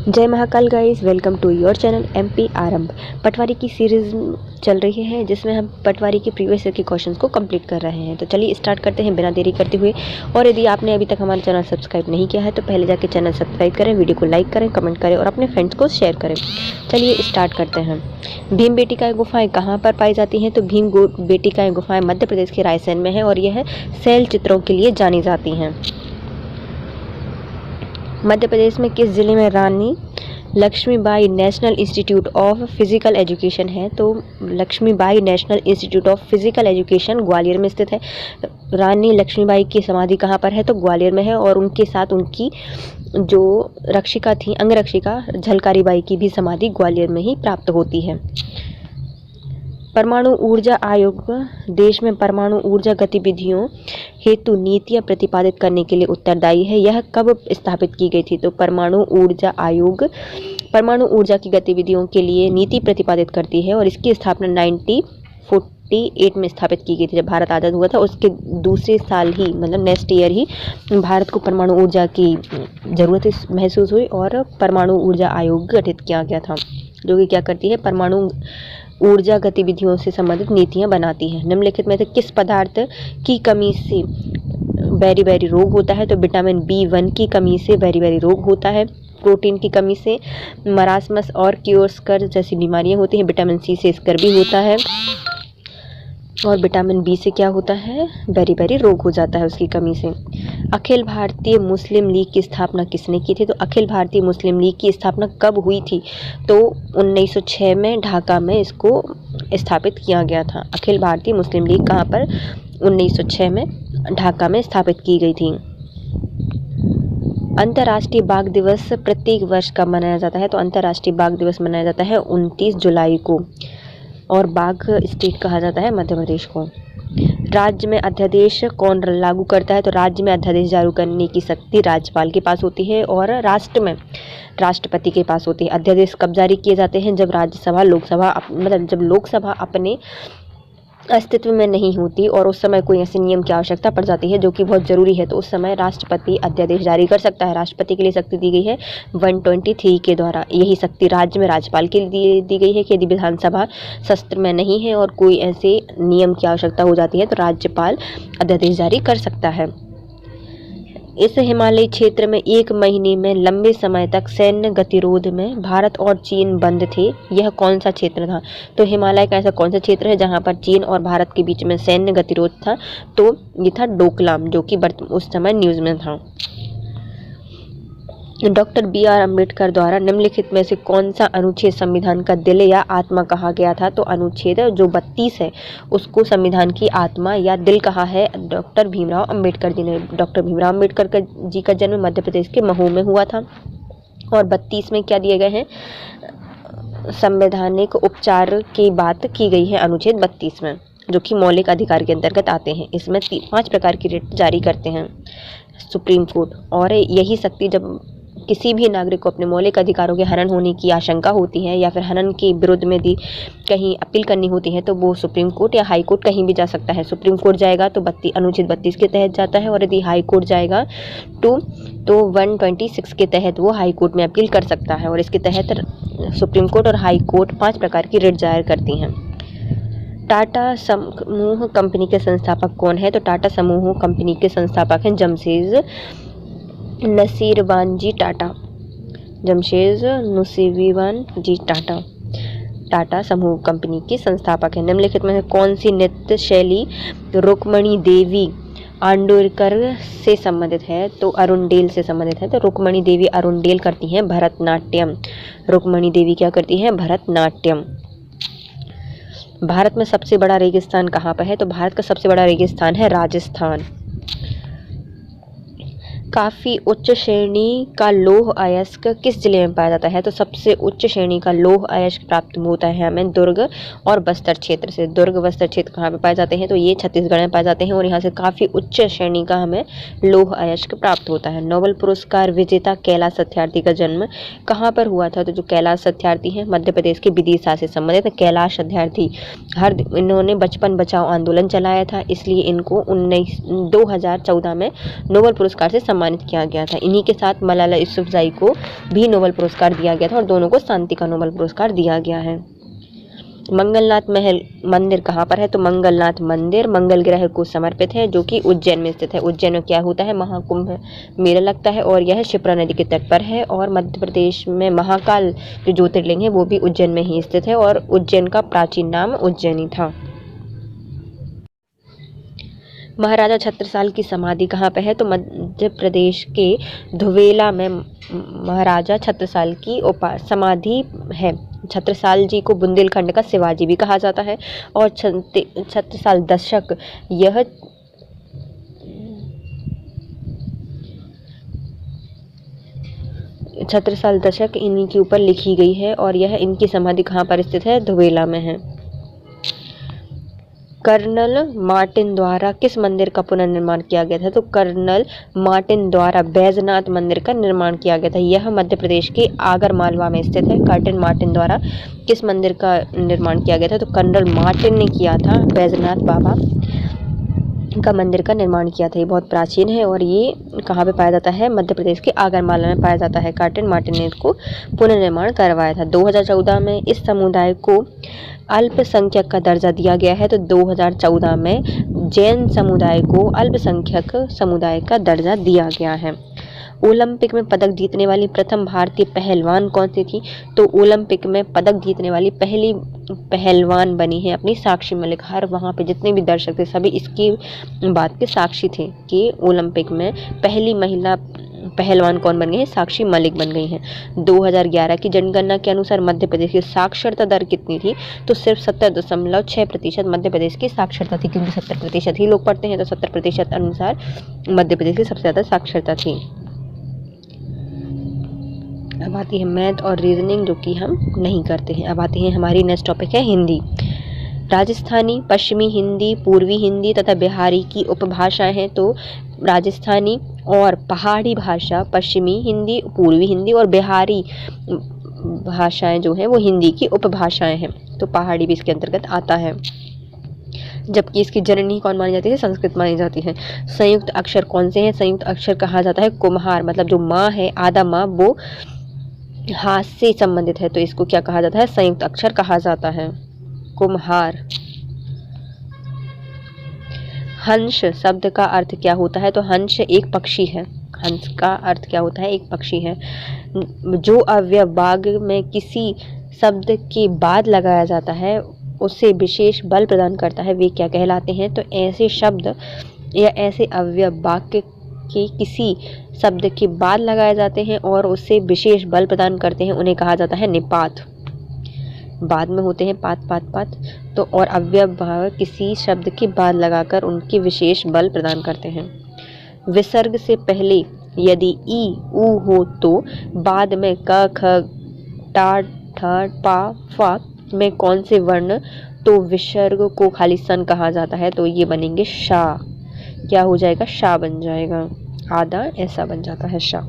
जय Mahakal guys, welcome to your channel MP Aarambh. पटवारी की सीरीज़ चल रही है जिसमें हम पटवारी के प्रीवियस ईयर के क्वेश्चंस को कंप्लीट कर रहे हैं। तो चलिए स्टार्ट करते हैं बिना देरी करते हुए। और यदि आपने अभी तक हमारा चैनल सब्सक्राइब नहीं किया है तो पहले जाके चैनल सब्सक्राइब करें, वीडियो को लाइक करें, कमेंट करें और अपने फ्रेंड्स को शेयर करें। चलिए स्टार्ट करते हैं। भीम बेटिकाएँ गुफाएँ कहाँ पर पाई जाती हैं? तो भीम बेटिकाएँ गुफाएँ मध्य प्रदेश के रायसेन में है और यह शैल चित्रों के लिए जानी जाती हैं। मध्य प्रदेश में किस जिले में Rani Laxmibai national institute of physical education है? तो Laxmibai national institute of physical education Gwalior में स्थित है। रानी लक्ष्मीबाई की समाधि कहाँ पर है? तो ग्वालियर में है। और उनके साथ उनकी जो रक्षिका थी, अंगरक्षिका झलकारी बाई की भी समाधि ग्वालियर में ही प्राप्त होती है। परमाणु ऊर्जा आयोग देश में परमाणु ऊर्जा गतिविधियों हेतु नीतियां प्रतिपादित करने के लिए उत्तरदायी है। यह कब स्थापित की गई थी? तो परमाणु ऊर्जा आयोग परमाणु ऊर्जा की गतिविधियों के लिए नीति प्रतिपादित करती है और इसकी स्थापना 1948 में स्थापित की गई थी। जब भारत आज़ाद हुआ था उसके दूसरे साल ही, मतलब नेक्स्ट ईयर ही, भारत को परमाणु ऊर्जा की ज़रूरत महसूस हुई और परमाणु ऊर्जा आयोग गठित किया गया था, जो कि क्या करती है, परमाणु ऊर्जा गतिविधियों से संबंधित नीतियां बनाती है। निम्नलिखित में से किस पदार्थ की कमी से बेरी रोग होता है? तो विटामिन B1 की कमी से बेरी रोग होता है। प्रोटीन की कमी से मरासमस और क्योर्सकर जैसी बीमारियां होती हैं। विटामिन C से स्कर्वी होता है और विटामिन B से क्या होता है, बेरी रोग हो जाता है उसकी कमी से। अखिल भारतीय मुस्लिम लीग की स्थापना किसने की थी? तो अखिल भारतीय मुस्लिम लीग की स्थापना कब हुई थी? तो 1906 में ढाका में इसको स्थापित किया गया था। अखिल भारतीय मुस्लिम लीग कहाँ पर? 1906 में ढाका में स्थापित की गई थी। अंतर्राष्ट्रीय बाघ दिवस प्रत्येक वर्ष कब मनाया जाता है? तो अंतर्राष्ट्रीय बाघ दिवस मनाया जाता है 29 जुलाई को और बाघ स्टेट कहा जाता है मध्य प्रदेश को। राज्य में अध्यादेश कौन लागू करता है? तो राज्य में अध्यादेश जारी करने की शक्ति राज्यपाल के पास होती है और राष्ट्र में राष्ट्रपति के पास होती है। अध्यादेश कब जारी किए जाते हैं? जब राज्यसभा लोकसभा मतलब जब लोकसभा अपने अस्तित्व में नहीं होती और उस समय कोई ऐसे नियम की आवश्यकता पड़ जाती है जो कि बहुत ज़रूरी है, तो उस समय राष्ट्रपति अध्यादेश जारी कर सकता है। राष्ट्रपति के लिए शक्ति दी गई है 123 के द्वारा। यही शक्ति राज्य में राज्यपाल के लिए दी गई है कि यदि विधानसभा सत्र में नहीं है और कोई ऐसे नियम की आवश्यकता हो जाती है तो राज्यपाल अध्यादेश जारी कर सकता है। इस हिमालयी क्षेत्र में 1 महीने में लंबे समय तक सैन्य गतिरोध में भारत और चीन बंद थे। यह कौन सा क्षेत्र था? तो हिमालय का ऐसा कौन सा क्षेत्र है जहां पर चीन और भारत के बीच में सैन्य गतिरोध था? तो ये था डोकलाम, जो कि उस समय न्यूज़ में था। Doctor B.R. अम्बेडकर द्वारा निम्नलिखित में से कौन सा अनुच्छेद संविधान का दिल या आत्मा कहा गया था? तो अनुच्छेद जो 32 है उसको संविधान की आत्मा या दिल कहा है डॉक्टर भीमराव अम्बेडकर जी ने। डॉक्टर भीमराव अम्बेडकर जी का जन्म मध्य प्रदेश के महू में हुआ था। और 32 में क्या दिए गए हैं? संवैधानिक उपचार की बात की गई है अनुच्छेद 32 में, जो कि मौलिक अधिकार के अंतर्गत आते हैं। इसमें 5 प्रकार की रिट जारी करते हैं सुप्रीम कोर्ट। और यही शक्ति जब किसी भी नागरिक को अपने मौलिक अधिकारों के हनन होने की आशंका होती है या फिर हनन के विरुद्ध में कहीं अपील करनी होती है तो वो सुप्रीम कोर्ट या हाई कोर्ट कहीं भी जा सकता है। सुप्रीम कोर्ट जाएगा तो अनुच्छेद 32 के तहत जाता है और यदि हाई कोर्ट जाएगा तो 126 के तहत वो हाई कोर्ट में अपील कर सकता है। और इसके तहत सुप्रीम कोर्ट और हाई कोर्ट 5 प्रकार की रिट जारी करती हैं। टाटा समूह कंपनी के संस्थापक कौन है? तो टाटा समूह कंपनी के संस्थापक हैं जमशेद नसीरवान जी टाटा। जमशेद नसीरवान जी टाटा टाटा समूह कंपनी के संस्थापक हैं। निम्नलिखित में कौन सी नृत्य शैली रुक्मणी देवी आंडोरकर से संबंधित है? तो अरुणडेल से संबंधित है। तो रुक्मणी देवी अरुणडेल करती हैं भरतनाट्यम। रुक्मणी देवी क्या करती हैं? भरतनाट्यम। भारत में सबसे बड़ा रेगिस्तान कहाँ पर है? तो भारत का सबसे बड़ा रेगिस्तान है राजस्थान। काफ़ी उच्च श्रेणी का लौह अयस्क किस जिले में पाया जाता है? तो सबसे उच्च श्रेणी का लौह अयस्क प्राप्त होता है हमें दुर्ग और बस्तर क्षेत्र से। दुर्ग बस्तर क्षेत्र कहाँ पे पाए जाते हैं? तो ये छत्तीसगढ़ में पाए जाते हैं और यहाँ से काफ़ी उच्च श्रेणी का हमें लौह अयस्क प्राप्त होता है। नोबेल पुरस्कार विजेता कैलाश सत्यार्थी का जन्म कहाँ पर हुआ था? तो जो कैलाश सत्यार्थी हैं मध्य प्रदेश के विदिशा से संबंधित है। कैलाश सत्यार्थी इन्होंने बचपन बचाओ आंदोलन चलाया था, इसलिए इनको 2014 में नोबेल पुरस्कार से सम्मानित किया गया था। इन्हीं के साथ मलाला यूसुफजई को भी नोबेल पुरस्कार दिया गया था और दोनों को शांति का नोबेल पुरस्कार दिया गया है। मंगलनाथ महल मंदिर कहाँ पर है? तो मंगलनाथ मंदिर मंगल ग्रह को समर्पित है, जो कि उज्जैन में स्थित है। उज्जैन में क्या होता है? महाकुंभ मेला लगता है और यह शिप्रा नदी के तट पर है। और मध्य प्रदेश में महाकाल जो ज्योतिर्लिंग है वो भी उज्जैन में ही स्थित है और उज्जैन का प्राचीन नाम उज्जैनी था। महाराजा छत्रसाल की समाधि कहाँ पे है? तो मध्य प्रदेश के धुवेला में महाराजा छत्रसाल की समाधि है। छत्रसाल जी को बुंदेलखंड का शिवाजी भी कहा जाता है और छत्रसाल दशक यह छत्रसाल दशक इन्हीं के ऊपर लिखी गई है और यह इनकी समाधि कहाँ पर स्थित है? धुवेला में है। कर्नल मार्टिन द्वारा किस मंदिर का पुनर्निर्माण किया गया था? तो कर्नल मार्टिन द्वारा बैजनाथ मंदिर का निर्माण किया गया था। यह मध्य प्रदेश के आगर मालवा में स्थित है। कर्नल मार्टिन द्वारा किस मंदिर का निर्माण किया गया था? तो कर्नल मार्टिन ने किया था, बैजनाथ बाबा का मंदिर का निर्माण किया था। ये बहुत प्राचीन है और ये कहाँ पे पाया जाता है? मध्य प्रदेश के आगरमालवा में पाया जाता है। कर्नल मार्टिन ने इसको पुनर्निर्माण करवाया था। 2014 में इस समुदाय को अल्पसंख्यक का दर्जा दिया गया है। तो 2014 में जैन समुदाय को अल्पसंख्यक समुदाय का दर्जा दिया गया है। ओलंपिक में पदक जीतने वाली प्रथम भारतीय पहलवान कौन सी थी? तो ओलंपिक में पदक जीतने वाली पहली पहलवान बनी है अपनी साक्षी मलिक। हर वहाँ पे जितने भी दर्शक थे सभी इसकी बात के साक्षी थे कि ओलंपिक में पहली महिला पहलवान कौन बन गई है? साक्षी मलिक बन गई हैं। 2011 की जनगणना के अनुसार मध्य प्रदेश की साक्षरता दर कितनी थी? तो सिर्फ 70.6% मध्य प्रदेश की साक्षरता थी, क्योंकि 70% ही लोग पढ़ते हैं, तो 70% अनुसार मध्य प्रदेश की सबसे ज़्यादा साक्षरता थी। अब आती है मैथ और रीजनिंग, जो कि हम नहीं करते हैं। अब आती है हमारी नेक्स्ट टॉपिक है हिंदी। राजस्थानी, पश्चिमी हिंदी, पूर्वी हिंदी तथा बिहारी की उपभाषाएं हैं। तो राजस्थानी और पहाड़ी भाषा पश्चिमी हिंदी, पूर्वी हिंदी और बिहारी भाषाएं जो हैं वो हिंदी की उपभाषाएं हैं। तो पहाड़ी भी इसके अंतर्गत आता है। जबकि इसकी जननी कौन मानी जाती है? संस्कृत मानी जाती है। संयुक्त अक्षर कौन से हैं? संयुक्त अक्षर कहा जाता है कुम्हार, मतलब जो माँ है, आधा माँ, वो हाथ से संबंधित है, तो इसको क्या कहा जाता है? संयुक्त अक्षर कहा जाता है, कुम्हार। हंस शब्द का अर्थ क्या होता है? तो हंस एक पक्षी है। हंस का अर्थ क्या होता है? एक पक्षी है। जो अव्यय बाग में किसी शब्द के बाद लगाया जाता है उसे विशेष बल प्रदान करता है, वे क्या कहलाते हैं? तो ऐसे शब्द या ऐसे अव्यय वाक्य के किसी शब्द के बाद लगाए जाते हैं और उससे विशेष बल प्रदान करते हैं, उन्हें कहा जाता है निपात। बाद में होते हैं पात पात पात। तो और अव्यय भाव किसी शब्द के बाद लगाकर उनकी विशेष बल प्रदान करते हैं। विसर्ग से पहले यदि ई ऊ हो तो बाद में क ख टा ठ पा फा में कौन से वर्ण? तो विसर्ग को खाली सन कहा जाता है, तो ये बनेंगे शा। क्या हो जाएगा? शा बन जाएगा। आधा ऐसा बन जाता है शा।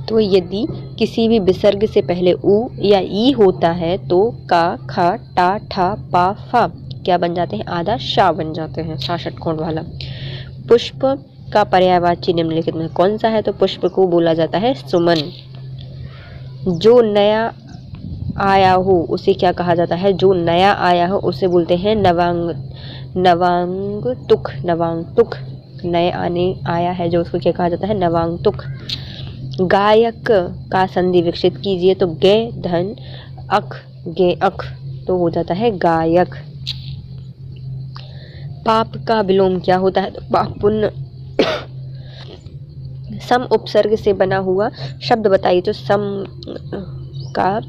तो यदि किसी भी विसर्ग से पहले उ या ई होता है तो का ख टा ठा पा फा क्या बन जाते हैं? आधा शा बन जाते हैं, 66 कोण वाला। पुष्प का पर्यायवाची निम्नलिखित में कौन सा है? तो पुष्प को बोला जाता है सुमन। जो नया आया हो उसे क्या कहा जाता है? जो नया आया हो उसे बोलते हैं नवांगतुक। नवांगतुक नए आया है जो, उसको क्या कहा जाता है? नवांगतुक। गायक का संधि विकसित कीजिए। तो गे धन अख गे अख, तो हो जाता है गायक। पाप का विलोम क्या होता है? तो पाप पुण्य। सम उपसर्ग से बना हुआ शब्द बताइए। तो सम का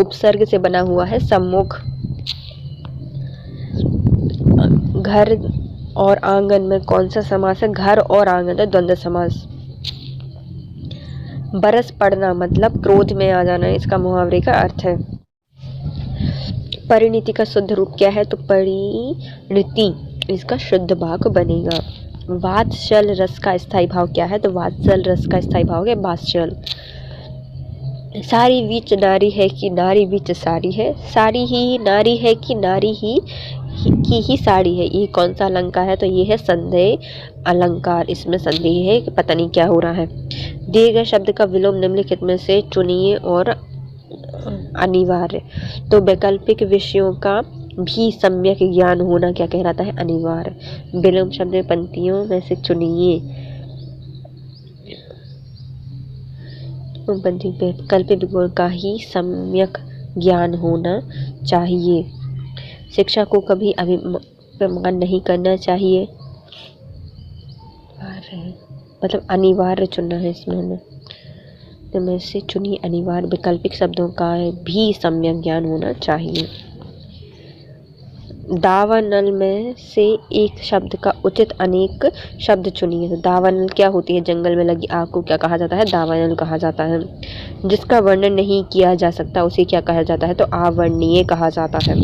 उपसर्ग से बना हुआ है सम्मुख। घर और आंगन में कौन सा समास है? घर और आंगन है द्वंद्व समास। बरस पड़ना मतलब क्रोध में आ जाना, इसका मुहावरे का अर्थ है। परिणति का शुद्ध रूप क्या है? तो परिणति इसका शुद्ध भाग बनेगा। वात्सल रस का स्थायी भाव क्या है? तो वात्सल रस का स्थायी भाव है वात्सल। सारी बीच नारी है कि नारी बीच सारी है? सारी ही नारी है कि नारी ही की ही साड़ी है। ये कौन सा अलंकार है? तो ये है संदेह अलंकार। इसमें संदेह है कि पता नहीं क्या हो रहा है। दिए गए शब्द का विलोम निम्नलिखित में से चुनिए और अनिवार्य। तो वैकल्पिक विषयों का भी सम्यक ज्ञान होना क्या कहलाता है? अनिवार्य। विलोम शब्द पंक्तियों में से चुनिए। वैकल्पिक विषयों का ही सम्यक ज्ञान होना चाहिए। शिक्षा को कभी अभिमान नहीं करना चाहिए। मतलब अनिवार्य चुनना है इसमें हमें। तो में से चुनिए अनिवार्य। वैकल्पिक शब्दों का भी सम्यक ज्ञान होना चाहिए। दावानल में से एक शब्द का उचित अनेक शब्द चुनिए। तो दावानल क्या होती है? जंगल में लगी आग को क्या कहा जाता है? दावानल कहा जाता है। जिसका वर्णन नहीं किया जा सकता उसे क्या कहा जाता है? तो अवर्णनीय कहा जाता है।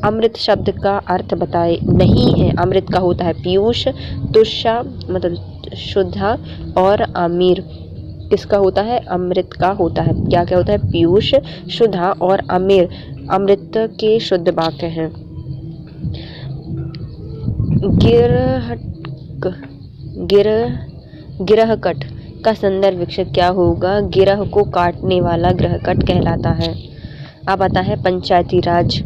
अमृत शब्द का अर्थ बताए। नहीं है, अमृत का होता है पीयूष, तुषा मतलब शुद्धा और अमीर। किसका होता है? अमृत का होता है। क्या क्या होता है? पीयूष, शुद्धा और अमीर अमृत के शुद्ध वाक्य हैं। गिरहकट का संदर्भ विक्षेप क्या होगा? गिरह को काटने वाला ग्रहकट कहलाता है। अब आता है पंचायती राज।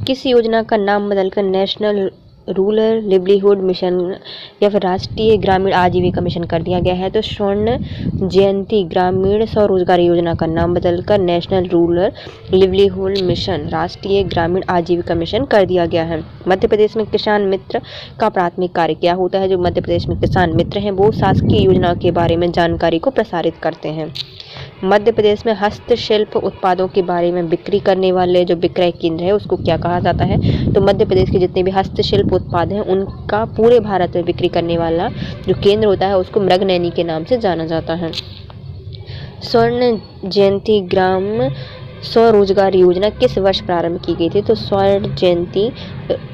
किस योजना का नाम बदलकर नेशनल रूरल लिवलीहुड मिशन या फिर राष्ट्रीय ग्रामीण आजीविका मिशन कर दिया गया है? तो स्वर्ण जयंती ग्रामीण स्वरोजगार योजना का नाम बदलकर नेशनल रूरल लिवलीहुड मिशन राष्ट्रीय ग्रामीण आजीविका मिशन कर दिया गया है। मध्य प्रदेश में किसान मित्र का प्राथमिक कार्य क्या होता है? जो मध्य प्रदेश में किसान मित्र हैं वो शासकीय योजना के बारे में जानकारी को प्रसारित करते हैं। मध्य प्रदेश में हस्तशिल्प उत्पादों के बारे में बिक्री करने वाले जो विक्रय केंद्र है उसको क्या कहा जाता है? तो मध्य प्रदेश के जितने भी हस्तशिल्प उत्पाद हैं उनका पूरे भारत में बिक्री करने वाला जो केंद्र होता है उसको मृगनयनी के नाम से जाना जाता है। स्वर्ण जयंती ग्राम स्वरोजगार योजना किस वर्ष प्रारंभ की गई थी? तो स्वर्ण जयंती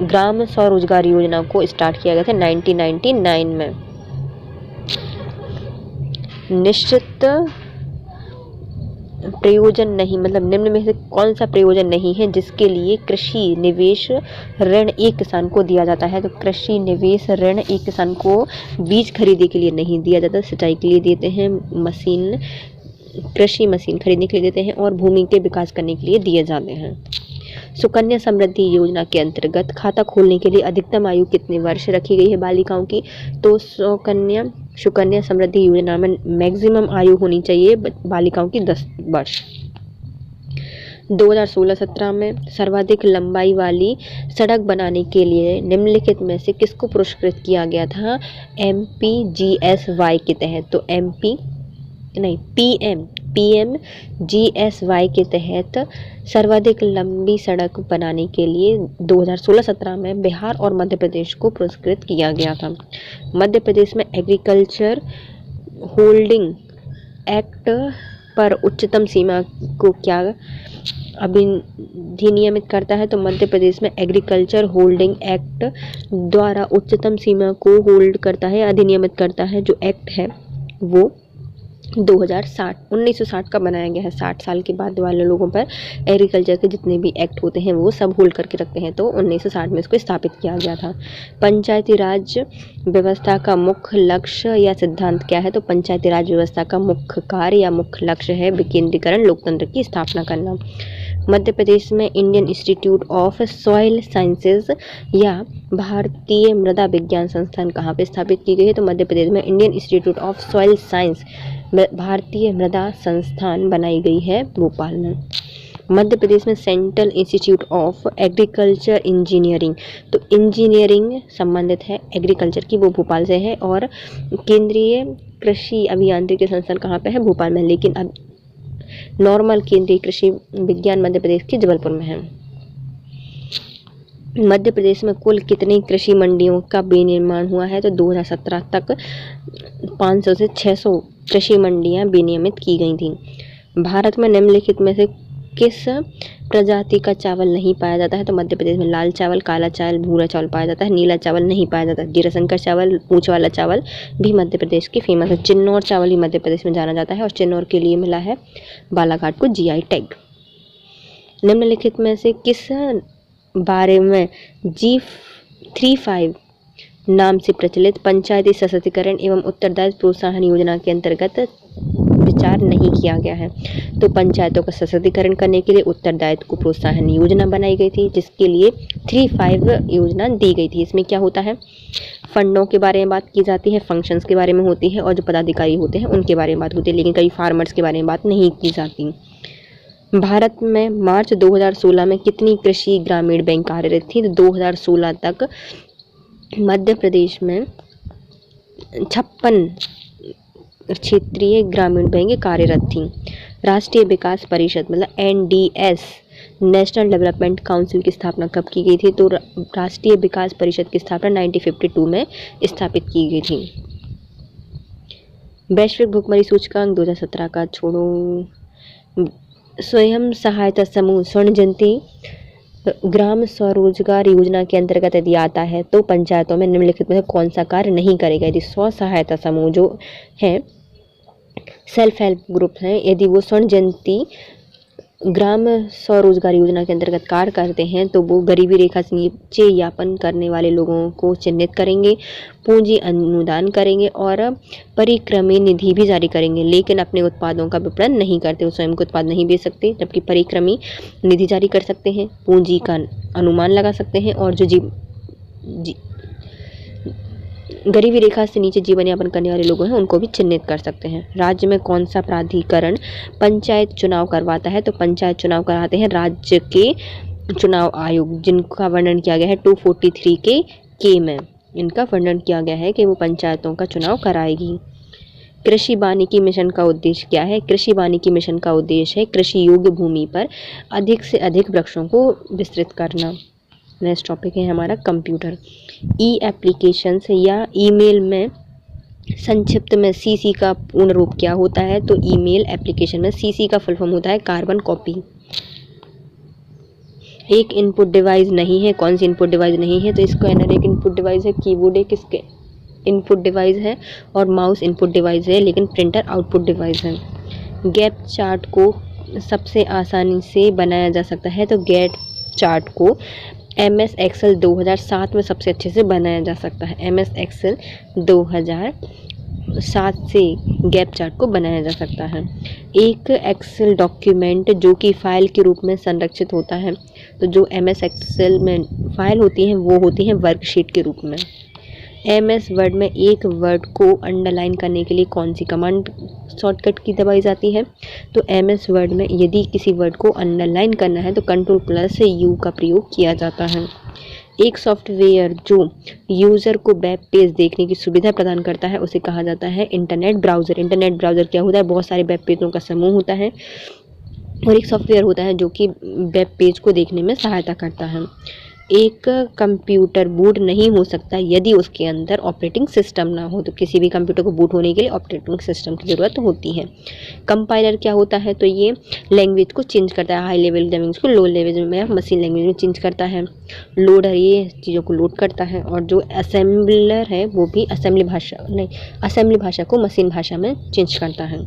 ग्राम स्वरोजगार योजना को स्टार्ट किया गया था 1999 में। निश्चित प्रयोजन नहीं मतलब निम्न में से कौन सा प्रयोजन नहीं है जिसके लिए कृषि निवेश ऋण एक किसान को दिया जाता है? तो कृषि निवेश ऋण एक किसान को बीज खरीदने के लिए नहीं दिया जाता, सिंचाई के लिए देते हैं, कृषि मशीन खरीदने के लिए देते हैं और भूमि के विकास करने के लिए दिए जाते हैं। सुकन्या समृद्धि योजना के अंतर्गत खाता खोलने के लिए अधिकतम आयु कितने वर्ष रखी गई है बालिकाओं की? तो सुकन्या समृद्धि योजना में मैक्सिमम आयु होनी चाहिए बालिकाओं की 10 वर्ष। 2016-17 में सर्वाधिक लंबाई वाली सड़क बनाने के लिए निम्नलिखित में से किसको पुरस्कृत किया गया था? MPGSY के तहत। तो PMGSY के तहत सर्वाधिक लंबी सड़क बनाने के लिए 2016-17 में बिहार और मध्य प्रदेश को पुरस्कृत किया गया था। मध्य प्रदेश में एग्रीकल्चर होल्डिंग एक्ट पर उच्चतम सीमा को क्या अधिनियमित करता है? तो मध्य प्रदेश में एग्रीकल्चर होल्डिंग एक्ट द्वारा उच्चतम सीमा को होल्ड करता है, अधिनियमित करता है। जो एक्ट है वो 1960 का बनाया गया है। 60 साल के बाद वाले लोगों पर एग्रीकल्चर के जितने भी एक्ट होते हैं वो सब होल्ड करके रखते हैं, तो 1960 में इसको स्थापित किया गया था। पंचायती राज व्यवस्था का मुख्य लक्ष्य या सिद्धांत क्या है? तो पंचायती राज व्यवस्था का मुख्य कार्य या मुख्य लक्ष्य है विकेंद्रीकरण, लोकतंत्र की स्थापना करना। मध्य प्रदेश में Indian institute of soil sciences या भारतीय मृदा विज्ञान संस्थान कहाँ पे स्थापित की गई है? तो मध्य प्रदेश में Indian institute of soil science भारतीय मृदा संस्थान बनाई गई है भोपाल में। मध्य प्रदेश में central institute of agriculture engineering, तो इंजीनियरिंग संबंधित है एग्रीकल्चर की, वो भोपाल से है। और केंद्रीय कृषि अभियांत्रिकी संस्थान कहाँ पे है? भोपाल में। लेकिन अब नॉर्मल केंद्रीय कृषि विज्ञान मध्य प्रदेश के जबलपुर में है। मध्य प्रदेश में कुल कितनी कृषि मंडियों का विनिर्माण हुआ है? तो 2017 तक 500 से 600 कृषि मंडियां विनियमित की गई थीं। भारत में निम्नलिखित में से किस प्रजाति का चावल नहीं पाया जाता है? तो मध्य प्रदेश में लाल चावल, काला चावल, भूरा चावल पाया जाता है, नीला चावल नहीं पाया जाता। गिरशंकर चावल, पूंछ वाला चावल भी मध्य प्रदेश की फेमस है। चिन्नौर चावल ही मध्य प्रदेश में जाना जाता है और चिन्नौर के लिए मिला है बालाघाट को GI टैग। निम्नलिखित में से किस बारे में G35 नाम से प्रचलित पंचायती सशक्तिकरण एवं उत्तरदायित्व प्रोत्साहन योजना के अंतर्गत विचार नहीं किया गया है। तो पंचायतों का सशक्तिकरण करने के लिए उत्तरदायित्व को प्रोत्साहन योजना बनाई गई थी, जिसके लिए 35 योजना दी गई थी। इसमें क्या होता है, फंडों के बारे में बात की जाती है, फंक्शंस के बारे में होती है, और जो पदाधिकारी होते हैं उनके बारे में बात होती है, लेकिन कई फार्मर्स के बारे में बात नहीं की जाती। भारत में मार्च 2016 में कितनी कृषि ग्रामीण बैंक कार्यरत थी? तो 2016 तक मध्य प्रदेश में 56 क्षेत्रीय ग्रामीण बैंक कार्यरत थी। राष्ट्रीय विकास परिषद मतलब NDS नेशनल डेवलपमेंट काउंसिल की स्थापना कब की गई थी? तो राष्ट्रीय विकास परिषद की स्थापना 1952 में स्थापित की गई थी। वैश्विक भुखमरी सूचकांक 2017 का छोड़ो। स्वयं सहायता समूह स्वर्ण जयंती ग्राम स्वरोजगार योजना के अंतर्गत यदि आता है तो पंचायतों में निम्नलिखित में से कौन सा कार्य नहीं करेगा? यदि स्व सहायता समूह जो है, सेल्फ हेल्प ग्रुप हैं, यदि वो स्वर्ण जयंती ग्राम स्वरोजगार योजना के अंतर्गत कार्य करते हैं तो वो गरीबी रेखा से नीचे यापन करने वाले लोगों को चिन्हित करेंगे, पूंजी अनुदान करेंगे और परिक्रमी निधि भी जारी करेंगे, लेकिन अपने उत्पादों का विपणन नहीं करते। वो स्वयं के उत्पाद नहीं बेच सकते, जबकि परिक्रमी निधि जारी कर सकते हैं, पूंजी का अनुमान लगा सकते हैं और जो गरीबी रेखा से नीचे जीवन यापन करने वाले लोग हैं उनको भी चिन्हित कर सकते हैं। राज्य में कौन सा प्राधिकरण पंचायत चुनाव करवाता है? तो पंचायत चुनाव कराते हैं राज्य के चुनाव आयोग, जिनका वर्णन किया गया है 243 के में। इनका वर्णन किया गया है कि वो पंचायतों का चुनाव कराएगी। कृषि वानिकी मिशन का उद्देश्य क्या है? कृषि वानिकी मिशन का उद्देश्य है कृषि योग्य भूमि पर अधिक से अधिक वृक्षों को विस्तृत करना। नेक्स्ट टॉपिक है हमारा कंप्यूटर। ई एप्लीकेशंस या ईमेल में संक्षिप्त में CC का पूर्ण रूप क्या होता है? तो ईमेल एप्लीकेशन में CC का फुल फॉर्म होता है कार्बन कॉपी। एक इनपुट डिवाइस नहीं है, कौन सी इनपुट डिवाइस नहीं है? तो स्कैनर एक इनपुट डिवाइस है, कीबोर्ड एक इसके इनपुट डिवाइस है और माउस इनपुट डिवाइस है, लेकिन प्रिंटर आउटपुट डिवाइस है। गैप चार्ट को सबसे आसानी से बनाया जा सकता है, तो गैप चार्ट को MS Excel 2007 में सबसे अच्छे से बनाया जा सकता है। MS Excel 2007 से गैप चार्ट को बनाया जा सकता है। एक एक्सेल डॉक्यूमेंट जो कि फाइल के रूप में संरक्षित होता है, तो जो MS Excel में फाइल होती हैं वो होती हैं वर्कशीट के रूप में। MS वर्ड में एक वर्ड को अंडरलाइन करने के लिए कौन सी कमांड शॉर्टकट की दबाई जाती है? तो MS वर्ड में यदि किसी वर्ड को अंडरलाइन करना है तो Ctrl+U का प्रयोग किया जाता है। एक सॉफ्टवेयर जो यूज़र को वेब पेज देखने की सुविधा प्रदान करता है उसे कहा जाता है इंटरनेट ब्राउज़र। इंटरनेट ब्राउज़र क्या होता है? बहुत सारे वेब पेजों का समूह होता है और एक सॉफ्टवेयर होता है जो कि वेब पेज को देखने में सहायता करता है। एक कंप्यूटर बूट नहीं हो सकता यदि उसके अंदर ऑपरेटिंग सिस्टम ना हो, तो किसी भी कंप्यूटर को बूट होने के लिए ऑपरेटिंग सिस्टम की ज़रूरत होती है। कंपाइलर क्या होता है? तो ये लैंग्वेज को चेंज करता है, हाई लेवल लैंग्वेज को लो लेवल में मशीन लैंग्वेज में चेंज करता है। लोडर ये चीज़ों को लोड करता है और जो असेंबलर है वो भी असेंबली भाषा को मशीन भाषा में चेंज करता है।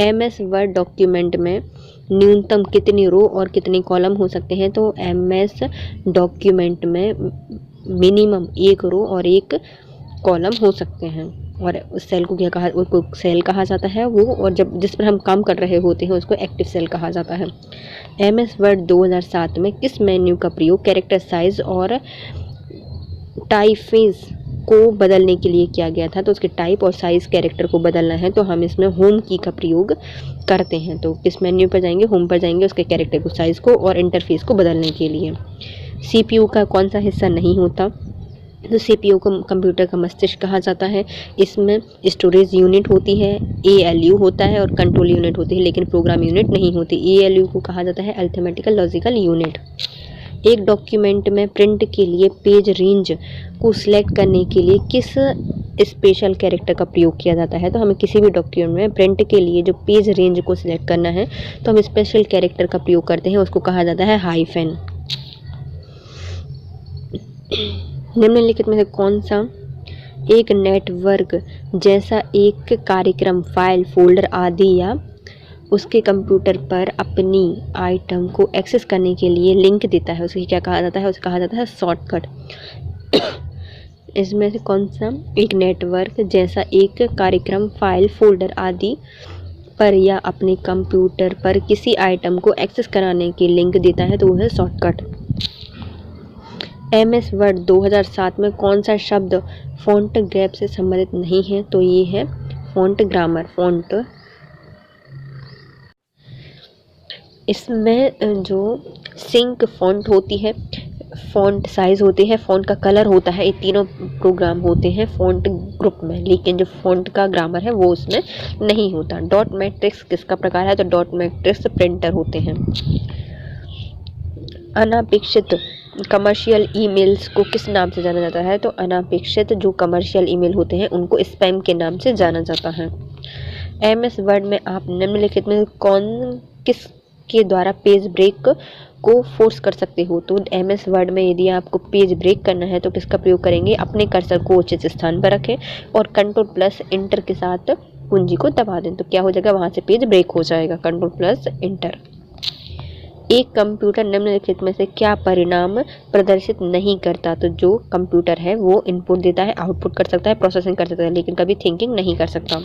MS वर्ड डॉक्यूमेंट में न्यूनतम कितनी रो और कितने कॉलम हो सकते हैं? तो MS डॉक्यूमेंट में मिनिमम एक रो और एक कॉलम हो सकते हैं। और उस सेल को क्या कहा, उसको सेल कहा जाता है वो, और जब जिस पर हम काम कर रहे होते हैं उसको एक्टिव सेल कहा जाता है। MS वर्ड 2007 में किस मेन्यू का प्रयोग कैरेक्टर साइज और टाइपफेस को बदलने के लिए किया गया था? तो उसके टाइप और साइज़ कैरेक्टर को बदलना है तो हम इसमें होम की का प्रयोग करते हैं। तो किस मेन्यू पर जाएंगे? होम पर जाएंगे, उसके कैरेक्टर को, साइज़ को और इंटरफेस को बदलने के लिए। CPU का कौन सा हिस्सा नहीं होता? तो CPU को कंप्यूटर का मस्तिष्क कहा जाता है। इसमें स्टोरेज यूनिट होती है, ALU होता है और कंट्रोल यूनिट होती है, लेकिन प्रोग्राम यूनिट नहीं होती। ALU को कहा जाता है अरिथमेटिकल लॉजिकल यूनिट। एक डॉक्यूमेंट में प्रिंट के लिए पेज रेंज को सिलेक्ट करने के लिए किस स्पेशल कैरेक्टर का प्रयोग किया जाता है? तो हमें किसी भी डॉक्यूमेंट में प्रिंट के लिए जो पेज रेंज को सिलेक्ट करना है तो हम स्पेशल कैरेक्टर का प्रयोग करते हैं, उसको कहा जाता है हाइफन। निम्नलिखित में से कौन सा एक नेटवर्क जैसा एक कार्यक्रम, फाइल, फोल्डर आदि या उसके कंप्यूटर पर अपनी आइटम को एक्सेस करने के लिए लिंक देता है, उसे क्या कहा जाता है? उसे कहा जाता है शॉर्टकट। इसमें से कौन सा एक नेटवर्क जैसा एक कार्यक्रम, फाइल, फोल्डर आदि पर या अपने कंप्यूटर पर किसी आइटम को एक्सेस कराने की लिंक देता है तो वो है शॉर्टकट। MS वर्ड 2007 में कौन सा शब्द फ़ॉन्ट ग्रैप से संबंधित नहीं है? तो ये है फ़ॉन्ट ग्रामर। फ़ॉन्ट इसमें जो सिंक फ़ॉन्ट होती है, फ़ॉन्ट साइज़ होती है, फ़ॉन्ट का कलर होता है, ये तीनों प्रोग्राम होते हैं फ़ॉन्ट ग्रुप में, लेकिन जो फ़ॉन्ट का ग्रामर है वो उसमें नहीं होता। डॉट मैट्रिक्स किसका प्रकार है? तो डॉट मैट्रिक्स प्रिंटर होते हैं। अनापेक्षित कमर्शियल ईमेल्स को किस नाम से जाना जाता है? तो अनापेक्षित जो कमर्शियल ईमेल होते हैं उनको स्पैम के नाम से जाना जाता है। MS वर्ड में आप निम्नलिखित में किस के द्वारा पेज ब्रेक को फोर्स कर सकते हो? तो MS वर्ड में यदि आपको पेज ब्रेक करना है तो किसका प्रयोग करेंगे? अपने कर्सर को उचित स्थान पर रखें और Ctrl+Enter के साथ कुंजी को दबा दें तो क्या हो जाएगा? वहाँ से पेज ब्रेक हो जाएगा। Ctrl+Enter। एक कंप्यूटर निम्नलिखित में से क्या परिणाम प्रदर्शित नहीं करता? तो जो कंप्यूटर है वो इनपुट देता है, आउटपुट कर सकता है, प्रोसेसिंग कर सकता है, लेकिन कभी थिंकिंग नहीं कर सकता।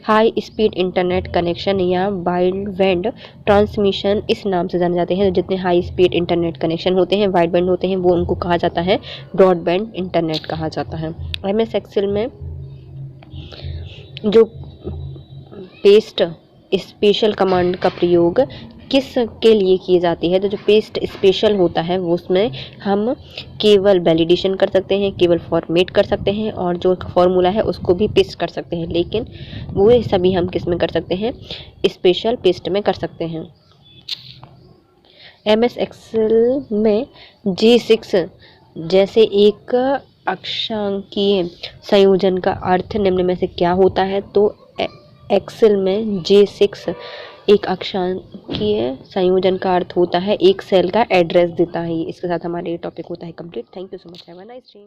हाई स्पीड इंटरनेट कनेक्शन या वाइडबैंड ट्रांसमिशन इस नाम से जाने जाते हैं। तो जितने हाई स्पीड इंटरनेट कनेक्शन होते हैं, वाइडबैंड होते हैं, वो उनको कहा जाता है ब्रॉडबैंड इंटरनेट कहा जाता है। MS एक्सेल में जो पेस्ट स्पेशल कमांड का प्रयोग किस के लिए किए जाती है? तो जो पेस्ट स्पेशल होता है वो उसमें हम केवल वैलिडेशन कर सकते हैं, केवल फॉर्मेट कर सकते हैं और जो फॉर्मूला है उसको भी पेस्ट कर सकते हैं, लेकिन वो सभी हम किस में कर सकते हैं? स्पेशल पेस्ट में कर सकते हैं। MS एक्सेल में G6 जैसे एक अक्षांकीय संयोजन का अर्थ निम्न में से क्या होता है? तो एक्सेल में J6 एक अक्षांकीय संयोजन का अर्थ होता है एक सेल का एड्रेस देता है। इसके साथ हमारा ये टॉपिक होता है complete. Thank you so much. Have a nice day.